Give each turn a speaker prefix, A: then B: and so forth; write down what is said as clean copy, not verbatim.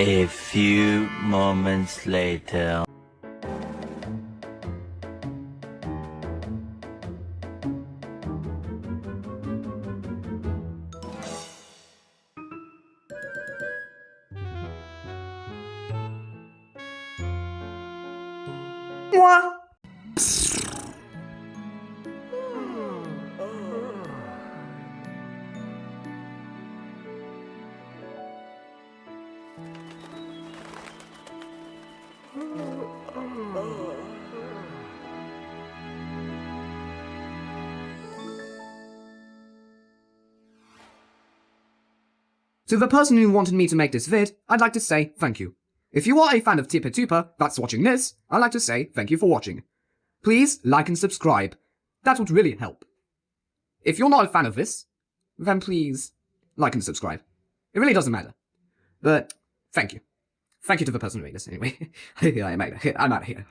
A: A few moments later.
B: To the person who wanted me to make this vid, I'd like to say thank you. If you are a fan of Tipa Tupa that's watching this, I'd like to say thank you for watching. Please like and subscribe. That would really help. If you're not a fan of this, then please like and subscribe. It really doesn't matter. But thank you. Thank you to the person who made this anyway. I'm out of here.